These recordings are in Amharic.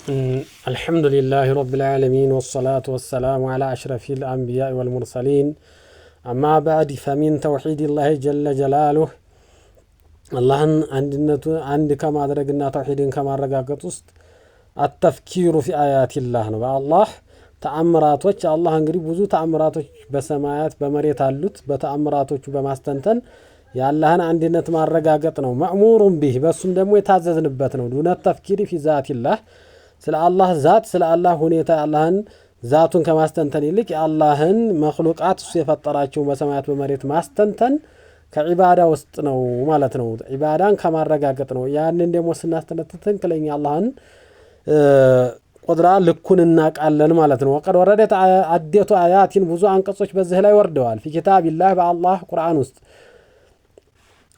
الحمد لله رب العالمين والصلاة والسلام على أشرف الأنبياء والمرسلين أما بعد فمن توحيد الله جل جلاله اللهن عندك ما أدرقنا توحيد كما رقاقت وسط التفكير في آيات الله الله ተአምራቶች አላህ እንግዲህ ብዙ ተአምራቶች በሰማያት በመሬት አሉት በተአምራቶቹ በማስተንተን ያላህን አንድነት ማረጋገጥ ነው ማእሙሩን ቢህ በሱም ደግሞ የታዘዝንበት ነው ዱነ ተፍኪሪ في ذات الله ስለ አላህ ዛት ስለ አላህ ሁኔታ አላህን ዛቱን ከማስተንተን ይልቅ አላህን መخلوቃት እሱ የፈጠራቸው በሰማያት በመሬት ማስተንተን ከዒባዳ ውስጥ ነው ማለት ነው ዒባዳን ከማረጋገጥ ነው ያንን ደግሞ ስናስተነተን ክለኛ አላህን قدرة لكوننا قالن معناتنا وقد وردت عدة آيات ብዙ አንቀጾች በዚህ ላይ ወርደዋል في كتاب الله بالله قرآن ውስጥ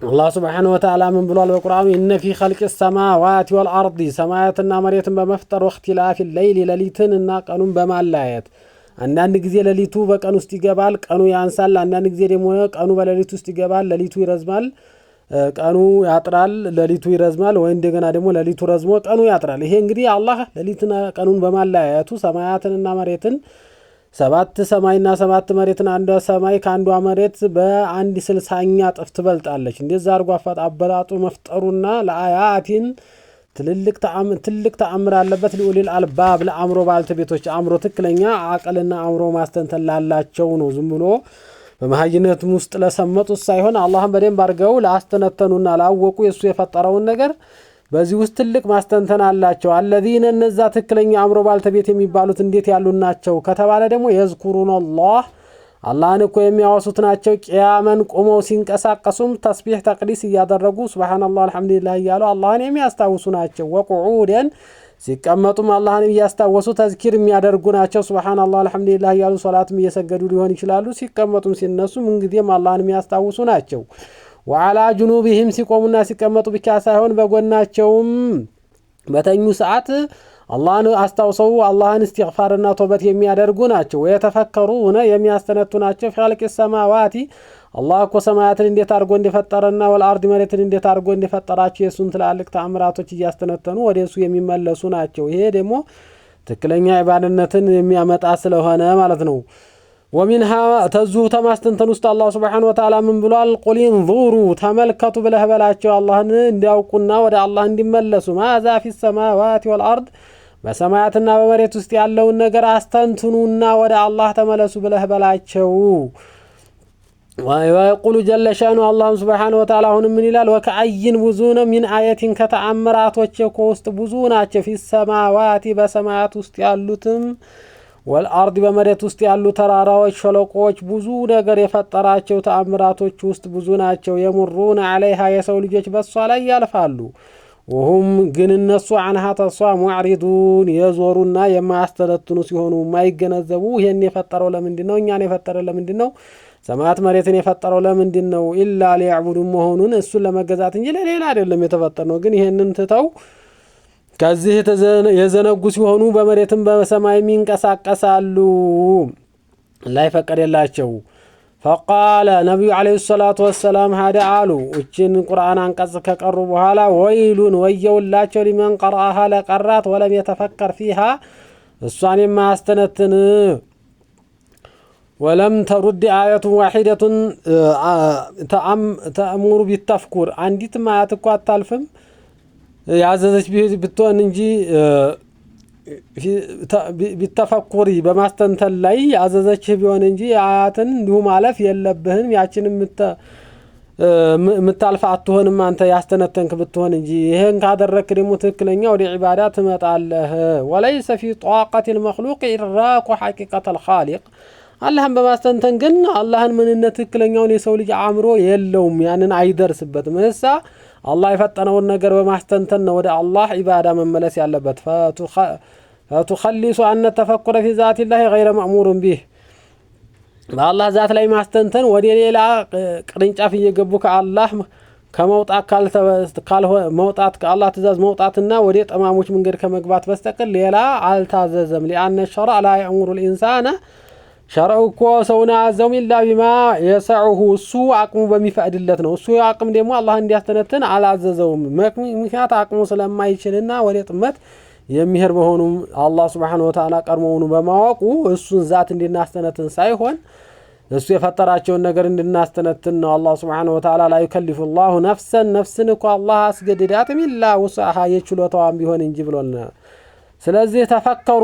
الله سبحانه وتعالى من ብሏል በቁርአኑ إن في خلق السماوات والأرض ሰማያትና መሬትን በመፍጠር واختلاف الليل ለሊትንና ቀኑን በማላየት አንዳንድ ጊዜ ለሊቱ በቀን ውስጥ ይገባል ቀኑ ያንሳል አንዳንድ ጊዜ ደግሞ ቀኑ በለሊቱ ውስጥ ይገባል ለሊቱ ይረዝማል ቀኑ ያጥራል ለሊቱ ይረዝማል ወይ እንደገና ደግሞ ለሊቱ ረዝሞ ቀኑ ያጥራል ይሄ እንግዲህ አላህ ለሊትና ቀኑን በማላያቱ ሰማያትንና መሬትን ሰባት ሰማይና ሰባት መሬትን አንዷ ሰማይ ካንዷ መሬት በአንድ 60ኛ ጥፍ ትበልጣለች እንደዛ አርጎ አበላጡ መፍጠሩና ለአያቲን ትልቅ ተአምር አለበት ለኡሊል አልባብ ለአምሮ ባልተቤቶች አምሮ ትክክለኛ አቀልና አምሮ ማስተንተን ላላቸው ነው ዝም ብሎ በመሃይነት ውስጥ ለሰመጡት ሳይሆን አላህን በደንብ አርገው ላስተነተኑና ላወቁ የሱ የፈጠረውን ነገር በዚህ ውስጥ ትልቅ ማስተንተን አላቸው الذين እነዛ ትክክለኛ አምሮ ባልተቤት የሚባሉት እንዴት ያሉ ናቸው ከተባለ ደግሞ يذكرون الله አላህን እኮ የሚያወሱት ናቸው ቂያመን ቆመው ሲንቀሳቀሱም ተስቢህ ተቅዲስ ያደረጉ ሱብሃንአላህ አልহামዱሊላህ ያሉ አላህን የሚያስታውሱ ናቸው ወቁዑደን ሲቀመጡም አላህን ያስታወሱ ተዝኪር የሚያደርጉ ናቸው ሱብሃንአላህ አልহামዱሊላህ ያሉ ሶላትም እየሰገዱ ሊሆን ይችላሉ ሲቀመጡም ሲነሱም እንግዲህም አላህን የሚያስታውሱ ናቸው وعلى جنوبهم ሲቆሙና ሲቀመጡ ብቻ ሳይሆን በጎናቸውም በተኙ ሰዓት አላህን አስታውሰው አላህን استغفارና ተውበት የሚያደርጉ ናቸው ወየተፈከሩና የሚያስተነቱ ናቸው ኸልቅ السماوات አላህ እኮ ሰማያትን እንዴት አርጎ እንደፈጠረና ወልአርድ መሬትን እንዴት አርጎ እንደፈጠራቸው የሱን ትላልቅ ተአምራቶች እያስተነተኑ ወደሱ የሚመለሱ ናቸው ይሄ ደግሞ ትክክለኛ ኢባደነትን የሚያመጣ ስለሆነ ማለት ነው ومنها ተዙ ተማስተንተን ውስጥ አላህ Subhanahu Wa Ta'ala ምን ብሏል قل انظروا ተመልከቱ ብለህ በላቸው አላህን እንዲያውቁና ወደ አላህ እንዲመለሱ ማዛ في السماوات والارض በሰማያትና በመሬት ውስጥ ያለውን ነገር አስተንትኑና ወደ አላህ ተመለሱ ብለህ በላቸው ويقول جل شأنه الله سبحانه وتعالى هون من إلال وكأين بزون من آية كتأمرات وشكوست بزونات في السماوات بسماوات استيالوتم والأرض بمريت استيالو ترارا وشلقوش بزونا غير فترات وتأمرات وشوست بزونات يمرون عليها يسول جيش بس على يالفالو وهم جن الناس عنها تصا معرضون يزورون يما استلتنوا سيهونوا ما يجنزبوه يعني فتروا لمن دينو يعني فتروا لمن دينو ሰማያት መሬትን የፈጠረው ለምንድን ነው ኢላ ሊያዕቡዱ መሆኑን እሱ ለመገዛት እንጂ ለሌላ አይደለም የተፈጠረው ግን ይሄንን ተታው ከዚህ የዘነጉ ሲሆኑ በመሬትም በሰማይም ይንቀሳቀሳሉ ላይ ፈቀደላቸው فقال نبي عليه الصلاه والسلام هذا قالوا እችን ቁርአን አንቀጽ ከቀሩ በኋላ ወይሉን ወየውላቸው لمن قرأها لقرات ولم يتفكر فيها እሷን የማያስተነትን ولم ترد آية واحدة تأمر بالتفكر عندي ما تقوى التالفم يعززش بتوان نجي بالتفكر بما استنتل لي يعززش بيوان نجي آيات نهم علف يلبهن يعشن متالفعتوهن ما أنت يستنتنك بتوان نجي هن كادر ركرمو تكلنيا ودي عبادات متعله وليس في طاقة المخلوق إدراك حقيقة الخالق አላህን በማስተንተን ግን አላህን ምንነት ትክክለኛውን የሰው ልጅ አእምሮ የለውም ያንን አይደርስበትም እሳ አላህ የፈጠነውን ነገር በማስተንተን ነው ወደ አላህ ኢባዳ መመለስ ያለበት فتخلص أن التفكر في ذات الله غير مأمور به በአላህ ዛት ላይ ማስተንተን ወደ ሌላ ቅርንጫፍ እየገቡ ከአላህ ከመውጣት ከአላህ ትእዛዝ መውጣትና ወደ ጠማሞች መንገድ ከመግባት በስተቀር ሌላ አልታዘዘም لأن الشرع لا يأمر الإنسان ሸርዑ ሰውና አዘው ኢላ ቢማ የሰዑሁ እሱ አቅሙ በሚፈቅድለት ነው እሱ አቅም ደግሞ አላህ እንዲያስተነትን አላዘዘውም ምክንያት አቅሙ ስለማይችልና ወደ ጥመት የሚሄድ በሆኑም አላህ Subhanahu Wa Ta'ala ቀድሞውኑ በማወቁ እሱን ዛት እንድናስተነትን ሳይሆን እሱ የፈጠራቸውን ነገር እንድናስተነትን ነው። አላህ Subhanahu Wa Ta'ala لا يكلف الله نفسا ነፍስን እኮ አላህ አስገድዳትም ኢላ ውስአሃ የችሎታዋን ቢሆን እንጂ ብሎና ስለዚህ ተፈከሩ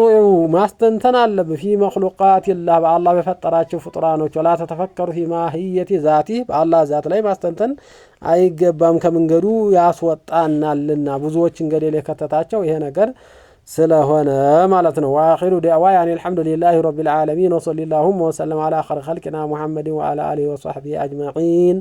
ማስተንተን አለበት في مخلوقات الله በአላህ በፈጠራቸው ፍጡራኖች ولا ተተፈከሩ في ماهية ذاته በአላህ ዛት ላይ ማስተንተን አይገባም ከመንገዱ ያስወጣናልና ብዙዎች እንገደል የከተታቸው ይሄ ነገር ስለሆነ ማለት ነው። واخر دعواي يعني الحمد لله رب العالمين وصلى الله وسلم على خير خلقنا محمد وعلى اله وصحبه اجمعين